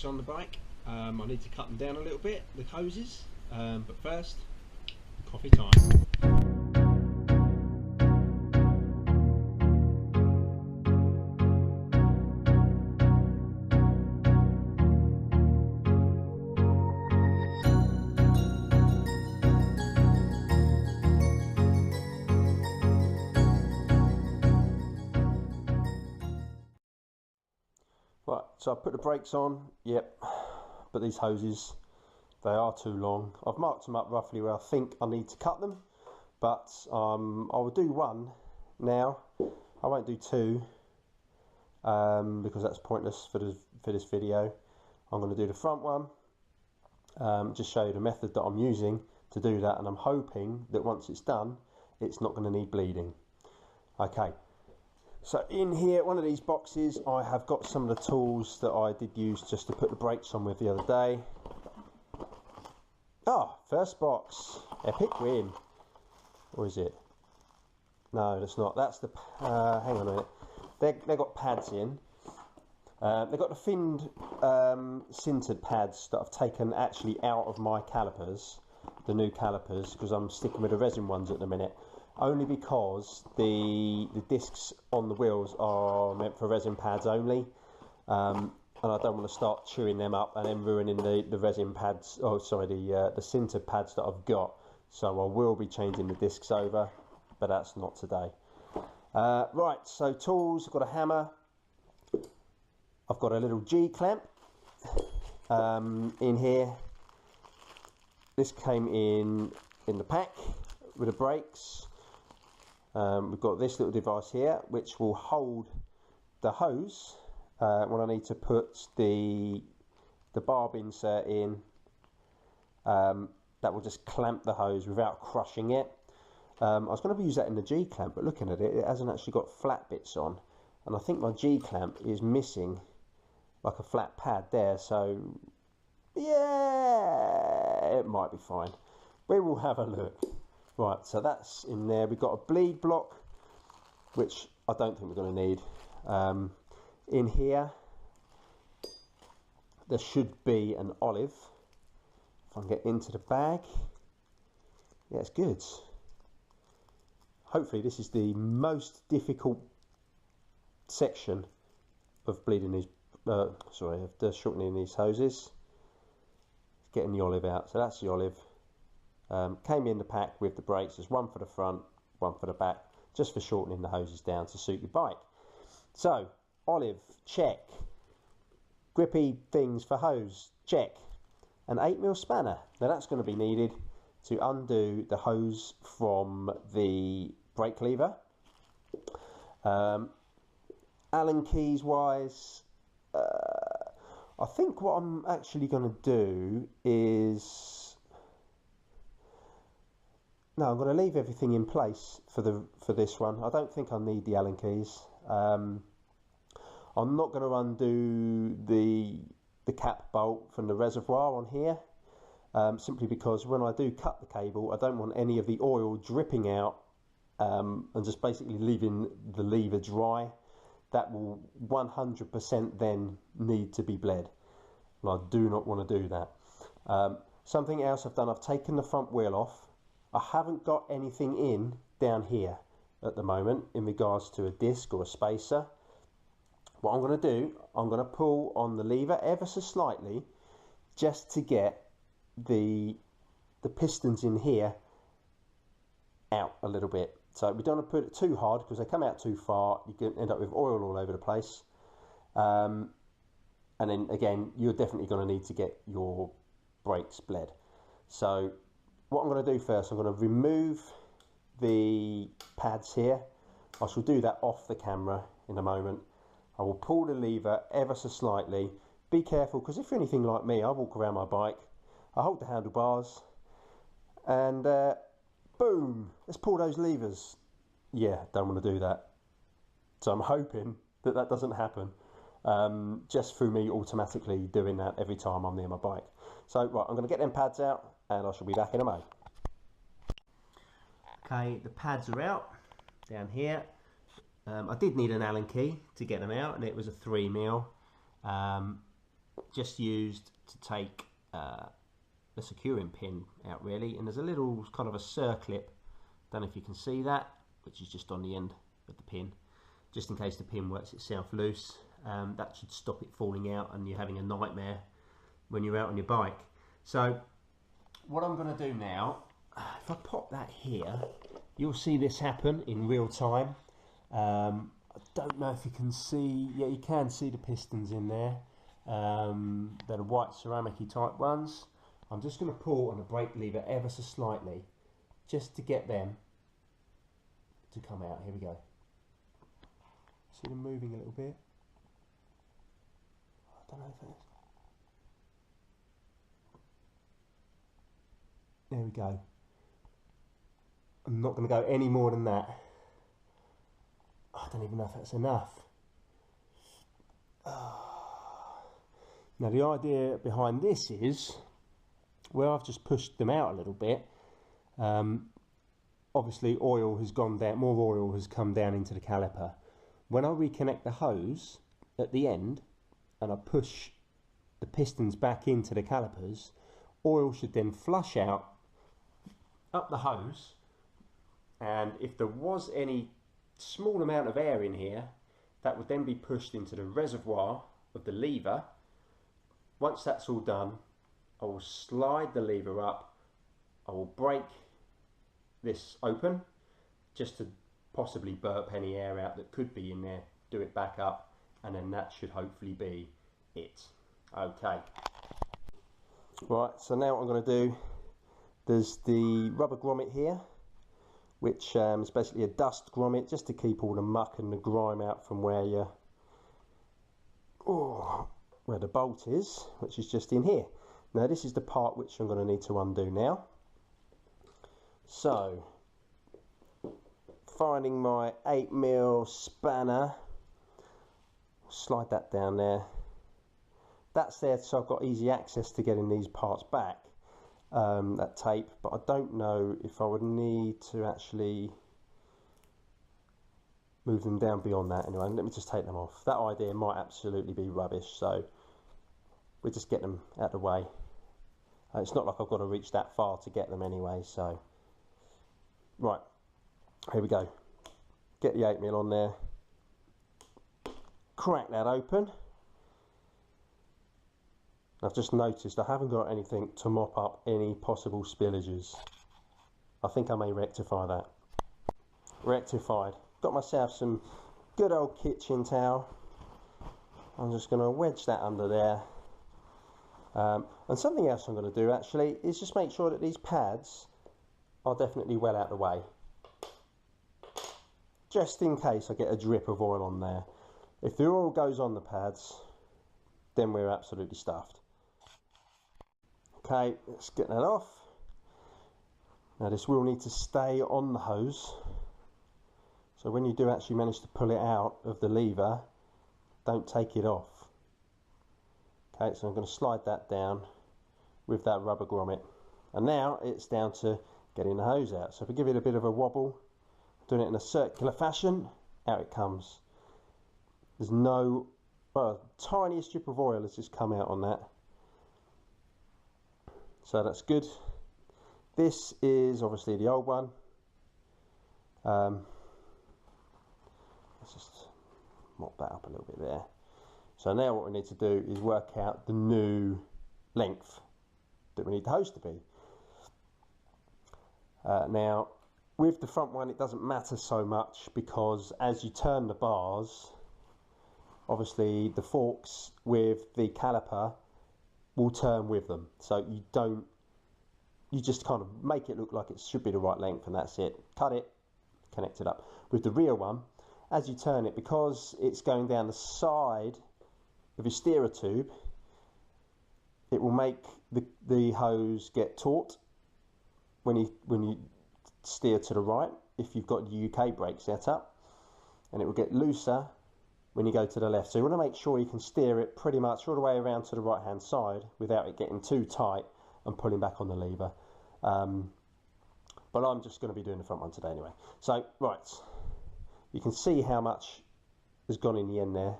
brakes on the bike. I need to cut them down a little bit, the hoses, but first, coffee time. Right, so I put the brakes on, yep, but these hoses, they are too long. I've marked them up roughly where I think I need to cut them, but I will do one now. I won't do two because that's pointless for this video. I'm going to do the front one, just show you the method that I'm using to do that, and I'm hoping that once it's done, it's not going to need bleeding. Okay. So in here, one of these boxes, I have got some of the tools that I did use just to put the brakes on with the other day. Ah, first box, epic win. Or is it? No, that's not. That's the, hang on a minute. They've got pads in. They've got the finned sintered pads that I've taken actually out of my calipers, the new calipers, because I'm sticking with the resin ones at the minute. Only because the discs on the wheels are meant for resin pads only, and I don't want to start chewing them up and then ruining the resin pads, oh sorry, the sintered pads that I've got. So I will be changing the discs over, but that's not today. Right, so tools, I've got a hammer, I've got a little G-clamp in here. This came in the pack with the brakes. We've got this little device here which will hold the hose when I need to put the barb insert in. That will just clamp the hose without crushing it. I was going to use that in the G-clamp, but looking at it, it hasn't actually got flat bits on, and I think my G-clamp is missing like a flat pad there, so yeah, it might be fine. We will have a look. Right, so that's in there. We've got a bleed block, which I don't think we're going to need. In here, there should be an olive. If I can get into the bag. Yeah, it's good. Hopefully this is the most difficult section of bleeding these, of the shortening these hoses. Getting the olive out. So that's the olive. Came in the pack with the brakes. There's one for the front, one for the back, just for shortening the hoses down to suit your bike. So, olive, check. Grippy things for hose, check. An 8mm spanner. Now that's going to be needed to undo the hose from the brake lever. Allen keys wise, I think what I'm actually going to do is, no, I'm going to leave everything in place for this one. I don't think I need the Allen keys. I'm not going to undo the cap bolt from the reservoir on here, simply because when I do cut the cable, I don't want any of the oil dripping out and just basically leaving the lever dry. That will 100% then need to be bled, and I do not want to do that. Something else I've done, I've taken the front wheel off. I haven't got anything in down here at the moment in regards to a disc or a spacer. What I'm going to do, I'm going to pull on the lever ever so slightly just to get the pistons in here out a little bit. So we don't want to put it too hard because they come out too far, you can end up with oil all over the place. And then again, you're definitely going to need to get your brakes bled. So what I'm going to do first, I'm going to remove the pads here. I shall do that off the camera in a moment. I will pull the lever ever so slightly. Be careful, because if you're anything like me, I walk around my bike, I hold the handlebars, and boom, let's pull those levers. Yeah, don't want to do that. So I'm hoping that that doesn't happen, just through me automatically doing that every time I'm near my bike. So right, I'm going to get them pads out, and I shall be back in a moment. Okay, the pads are out down here. I did need an Allen key to get them out, and it was a 3mm. just used to take the securing pin out really, and there's a little kind of a circlip, don't know if you can see that, which is just on the end of the pin, just in case the pin works itself loose. That should stop it falling out and you're having a nightmare when you're out on your bike. So what I'm going to do now, if I pop that here, you'll see this happen in real time. I don't know if you can see, yeah, you can see the pistons in there. They're the white ceramic-y type ones. I'm just going to pull on the brake lever ever so slightly just to get them to come out. Here we go. See them moving a little bit? I don't know if it's... There we go. I'm not going to go any more than that. I don't even know if that's enough. Now the idea behind this is, where I've just pushed them out a little bit, obviously oil has gone down, more oil has come down into the caliper. When I reconnect the hose at the end and I push the pistons back into the calipers, oil should then flush out up the hose, and if there was any small amount of air in here, that would then be pushed into the reservoir of the lever. Once that's all done, I will slide the lever up, I will break this open just to possibly burp any air out that could be in there, do it back up, and then that should hopefully be it. Okay. Right, so now what I'm going to do, there's the rubber grommet here, which is basically a dust grommet just to keep all the muck and the grime out from where where the bolt is, which is just in here. Now this is the part which I'm going to need to undo now. So, finding my 8mm spanner, slide that down there. That's there so I've got easy access to getting these parts back, that tape, but I don't know if I would need to actually move them down beyond that. Anyway, let me just take them off. That idea might absolutely be rubbish, so we'll just get them out of the way. It's not like I've got to reach that far to get them anyway, so right, here we go. Get the 8mm on there, crack that open. I've just noticed I haven't got anything to mop up any possible spillages. I think I may rectify that. Rectified. Got myself some good old kitchen towel. I'm just going to wedge that under there. And something else I'm going to do actually is just make sure that these pads are definitely well out of the way, just in case I get a drip of oil on there. If the oil goes on the pads, then we're absolutely stuffed. Okay, let's get that off. Now this will need to stay on the hose, so when you do actually manage to pull it out of the lever, don't take it off. Okay, so I'm going to slide that down with that rubber grommet, and now it's down to getting the hose out. So if we give it a bit of a wobble, doing it in a circular fashion, out it comes. There's no, well, tiniest strip of oil has just come out on that, so that's good. This is obviously the old one. Let's just mop that up a little bit there. So now what we need to do is work out the new length that we need the hose to be. Now with the front one it doesn't matter so much, because as you turn the bars, obviously the forks with the caliper will turn with them, so you just kind of make it look like it should be the right length, and that's it. Cut it, connect it up. With the rear one, as you turn it, because it's going down the side of your steerer tube, it will make the hose get taut when you steer to the right, if you've got the UK brake set up, and it will get looser when you go to the left. So you want to make sure you can steer it pretty much all the way around to the right hand side without it getting too tight and pulling back on the lever. But I'm just going to be doing the front one today anyway. So right, you can see how much has gone in the end there.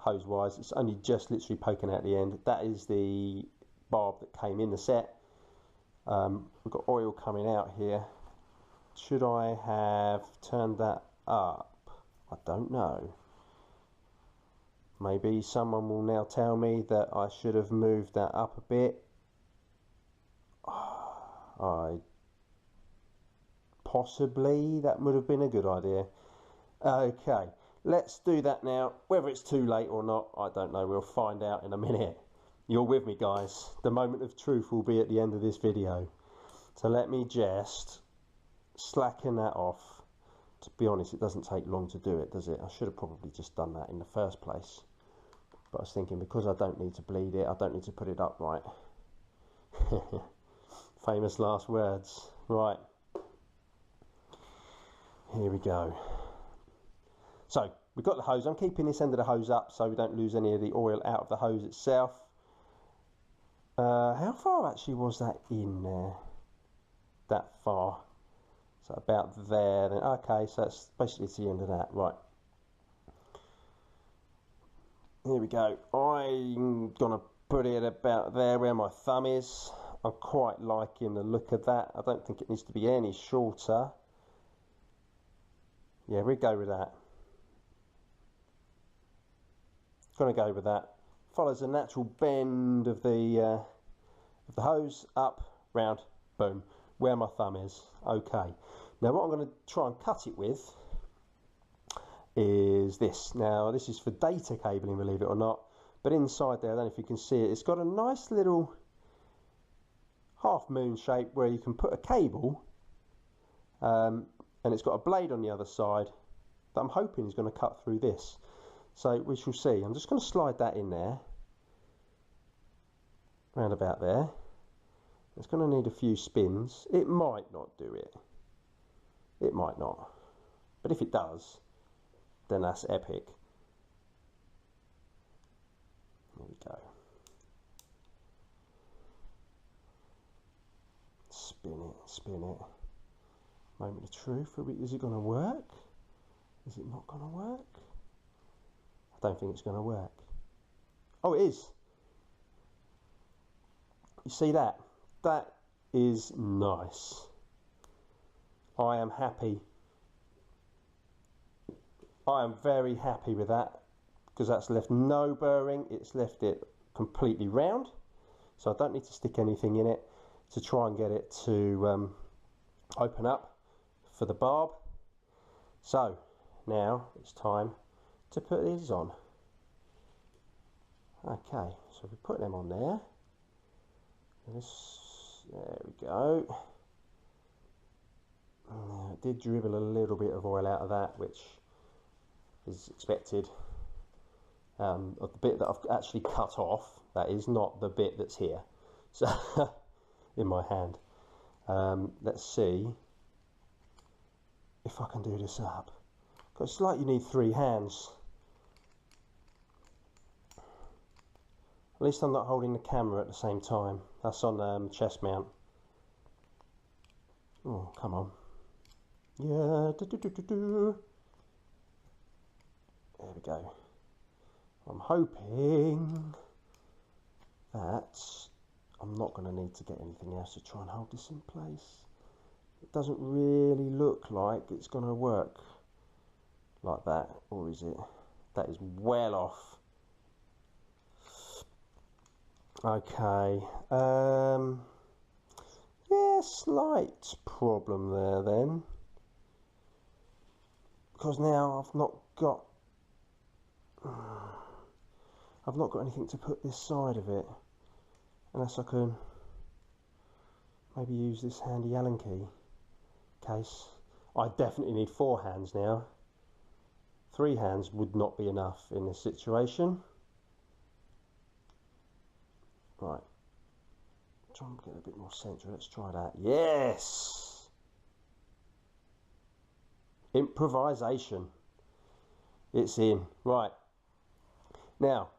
hose wise. It's only just literally poking out the end. That is the barb that came in the set. We've got oil coming out here. Should I have turned that up? I don't know. Maybe someone will now tell me that I should have moved that up a bit. Possibly that would have been a good idea. Okay, let's do that now. Whether it's too late or not, I don't know. We'll find out in a minute. You're with me, guys. The moment of truth will be at the end of this video. So let me just slacken that off. To be honest, it doesn't take long to do it, does it? I should have probably just done that in the first place. But I was thinking, because I don't need to bleed it, I don't need to put it up right. Famous last words. Right. Here we go. So, we've got the hose. I'm keeping this end of the hose up so we don't lose any of the oil out of the hose itself. How far actually was that in there? That far. So about there. Then okay, so that's basically to the end of that. Right. Here we go. I'm going to put it about there where my thumb is. I'm quite liking the look of that. I don't think it needs to be any shorter. Yeah, we'll go with that. Gonna go with that. Follows the natural bend of the hose, up, round, boom, where my thumb is. Okay. Now what I'm going to try and cut it with is this. Now this is for data cabling, believe it or not. But inside there, I don't know if you can see it, it's got a nice little half moon shape where you can put a cable, and it's got a blade on the other side that I'm hoping is going to cut through this. So we shall see. I'm just going to slide that in there, round about there. It's going to need a few spins. It might not do it. It might not. But if it does, then that's epic. There we go. Spin it, spin it. Moment of truth. Is it going to work? Is it not going to work? I don't think it's going to work. Oh, it is. You see that? That is nice. I am happy. I am very happy with that, because that's left no burring. It's left it completely round, so I don't need to stick anything in it to try and get it to open up for the barb. So now it's time to put these on. Okay, so we put them on there. There we go. It did dribble a little bit of oil out of that, which is expected. Of the bit that I've actually cut off, that is not the bit that's here. So in my hand. Let's see if I can do this up. Because it's like you need 3 hands. At least I'm not holding the camera at the same time. That's on chest mount. Oh, come on. Yeah. There we go. I'm hoping that I'm not going to need to get anything else to try and hold this in place. It doesn't really look like it's going to work like that, or is it? That is well off. Okay, yeah, slight problem there then, because now I've not got anything to put this side of it, unless I can maybe use this handy Allen key case. I definitely need 4 hands now. 3 hands would not be enough in this situation. Right, try and get a bit more central. Let's try that. Yes! Improvisation. It's in. Right. Now,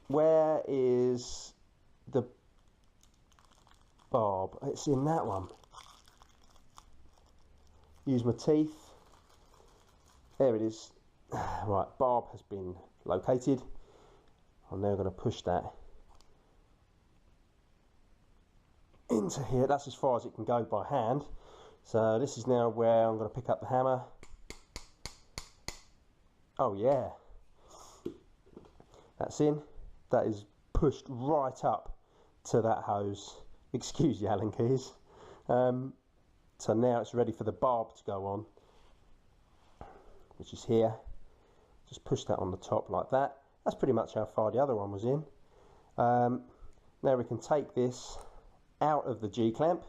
where is the barb? It's in that one. Use my teeth. There it is. Right, barb has been located. I'm now going to push that into here. That's as far as it can go by hand. So this is now where I'm going to pick up the hammer. Oh yeah, that's in. That is pushed right up to that hose. Excuse the Allen keys. So now it's ready for the barb to go on, which is here. Just push that on the top like that. That's pretty much how far the other one was in. Now we can take this out of the G-clamp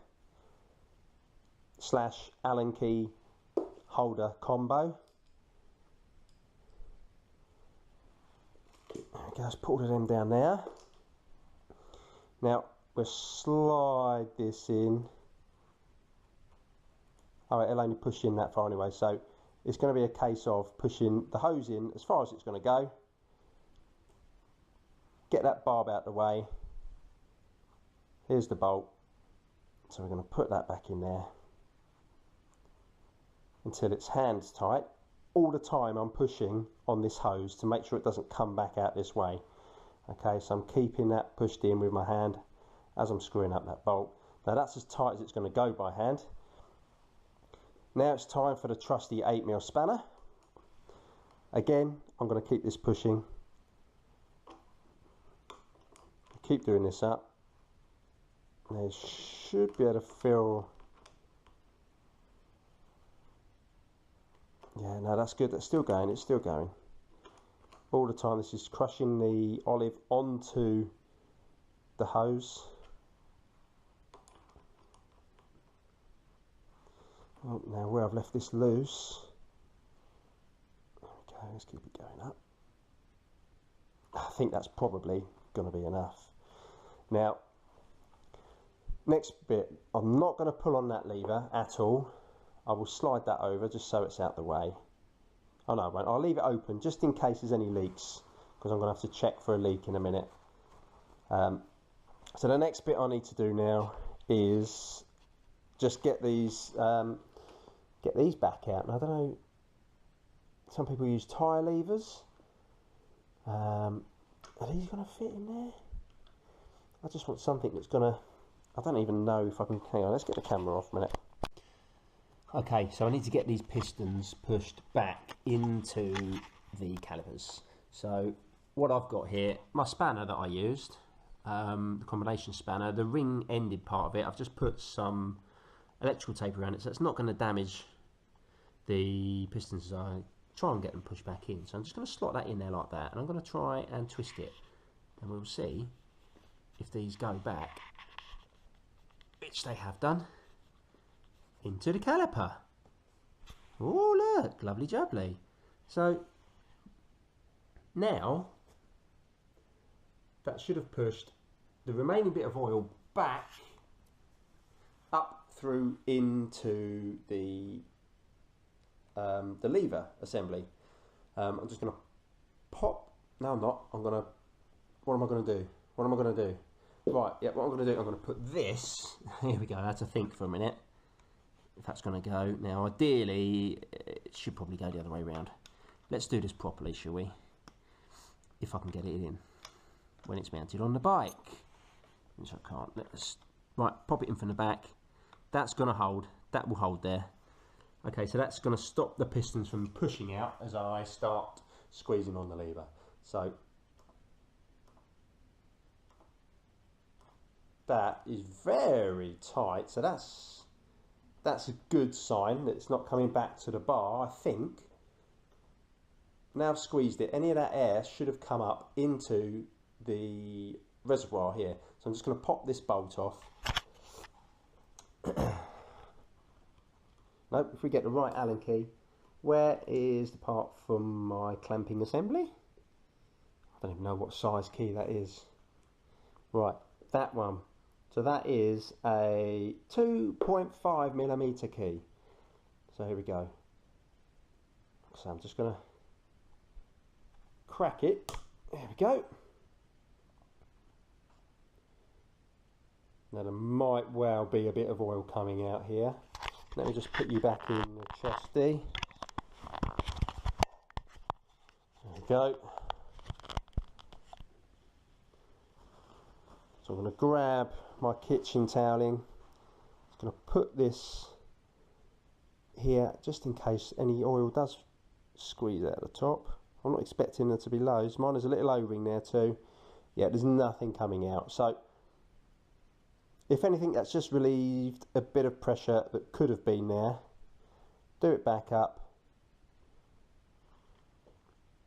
/ Allen key holder combo. There we go, let's put all of them down there. Now we'll slide this in. Oh, it'll only push in that far anyway, so it's going to be a case of pushing the hose in as far as it's going to go. Get that barb out of the way. Here's the bolt. So we're going to put that back in there until it's hands tight. All the time I'm pushing on this hose to make sure it doesn't come back out this way. Okay, so I'm keeping that pushed in with my hand as I'm screwing up that bolt. Now that's as tight as it's going to go by hand. Now it's time for the trusty 8mm spanner. Again, I'm going to keep this pushing. Keep doing this up. They should be able to feel. Yeah, no, that's good. That's still going. It's still going. All the time this is crushing the olive onto the hose. Oh, now where I've left this loose. Okay, let's keep it going up. I think that's probably going to be enough. Now, next bit, I'm not going to pull on that lever at all. I will slide that over just so it's out the way. Oh no, I won't. I'll leave it open just in case there's any leaks, because I'm going to have to check for a leak in a minute. So the next bit I need to do now is just get these back out. And I don't know, some people use tyre levers. Are these going to fit in there? I just want something that's going to, I don't even know if I can, hang on, let's get the camera off a minute. Okay, so I need to get these pistons pushed back into the calipers. So what I've got here, my spanner that I used, the combination spanner, the ring ended part of it, I've just put some electrical tape around it, so it's not going to damage the pistons as I try and get them pushed back in. So I'm just going to slot that in there like that, and I'm going to try and twist it, and we'll see if these go back, which they have done, into the caliper. Oh look, lovely jubbly. So now that should have pushed the remaining bit of oil back up through into the lever assembly. I'm just going to pop. No, I'm not. I'm going to. What am I going to do? What am I going to do? Right. Yeah. What I'm going to do? I'm going to put this. Here we go. I had to think for a minute if that's going to go. Now, ideally, it should probably go the other way around. Let's do this properly, shall we? If I can get it in when it's mounted on the bike, which I can't. Let's pop it in from the back. That's going to hold. That will hold there. Okay, so that's going to stop the pistons from pushing out as I start squeezing on the lever. So that is very tight. So that's a good sign that it's not coming back to the bar, I think. Now I've squeezed it, any of that air should have come up into the reservoir here. So I'm just going to pop this bolt off. Nope, if we get the right Allen key, where is the part from my clamping assembly? I don't even know what size key that is. Right, that one. So that is a 2.5mm key. So here we go. So I'm just going to crack it. There we go. Now there might well be a bit of oil coming out here. Let me just put you back in the chesty. There we go. So I'm going to grab my kitchen toweling. I'm going to put this here just in case any oil does squeeze out the top. I'm not expecting there to be loads. Mine is a little O-ring there too. Yeah, there's nothing coming out. So if anything, that's just relieved a bit of pressure that could have been there. Do it back up.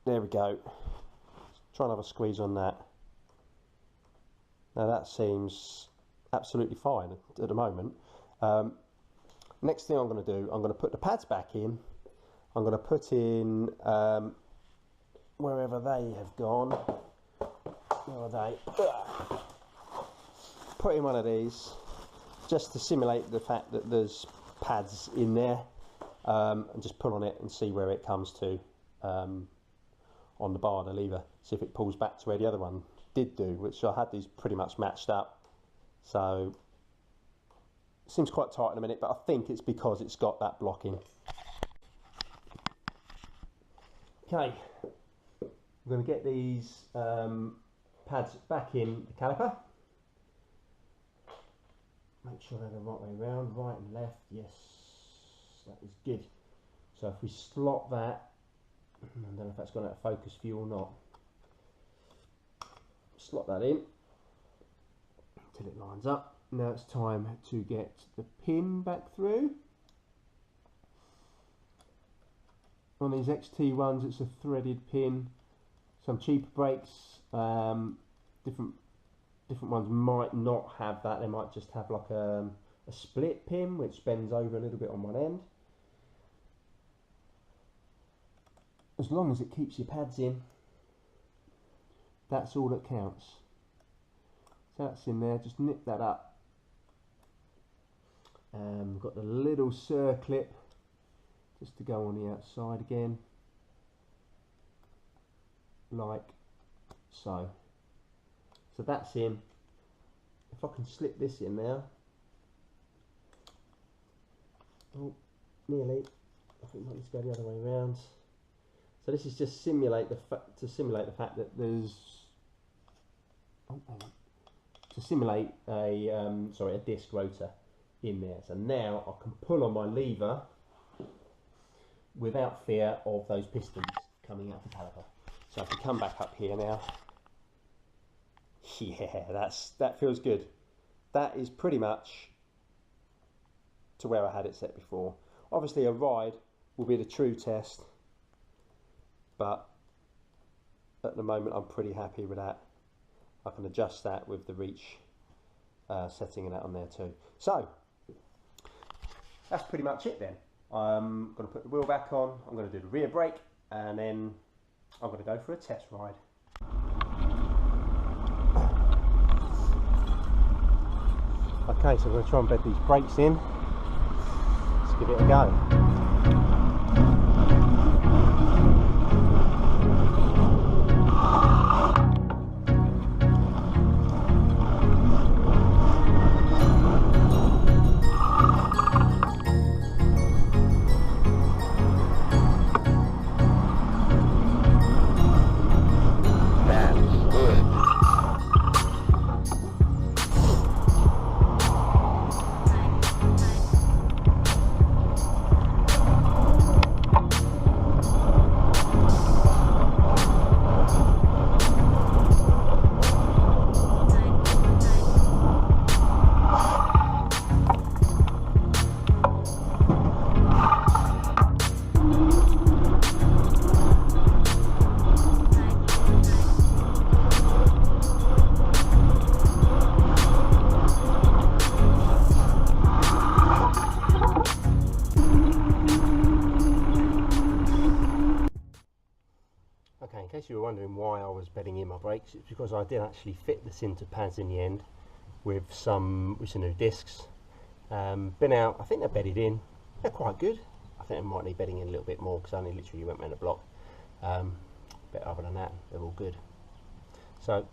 There we go. Try and have a squeeze on that. Now that seems absolutely fine at the moment. Next thing I'm going to do, I'm going to put the pads back in. I'm going to put in wherever they have gone. Where are they? Put in one of these just to simulate the fact that there's pads in there, and just pull on it and see where it comes to on the bar, the lever. See if it pulls back to where the other one did do, which I had these pretty much matched up. So it seems quite tight in a minute, but I think it's because it's got that blocking. Okay, I'm going to get these pads back in the caliper. Make sure they're the right way around, right and left. Yes, that is good. So if we slot that, I don't know if that's gone out of focus for you or not. Slot that in until it lines up. Now it's time to get the pin back through. On these XT ones, it's a threaded pin. Some cheaper brakes, different ones might not have that. They might just have like a split pin which bends over a little bit on one end. As long as it keeps your pads in, that's all that counts. So that's in there, just nip that up. We've got the little circlip just to go on the outside again, like so. So that's in. If I can slip this in now. Oh, nearly. I think I might need to go the other way around. So this is just to simulate the fact that there's to simulate a disc rotor in there. So now I can pull on my lever without fear of those pistons coming out the caliper. So if we come back up here now, yeah, that feels good. That is pretty much to where I had it set before. Obviously a ride will be the true test, but at the moment I'm pretty happy with that. I can adjust that with the reach setting and that on there too. So that's pretty much it then. I'm going to put the wheel back on, I'm going to do the rear brake, and then I'm going to go for a test ride. Okay, so I'm going to try and bed these brakes in. Let's give it a go. Okay, in case you were wondering why I was bedding in my brakes, it's because I did actually fit this into pads in the end with some new discs. Been out, I think they're bedded in, they're quite good. I think I might need bedding in a little bit more because I only literally went round the block. But other than that, they're all good. So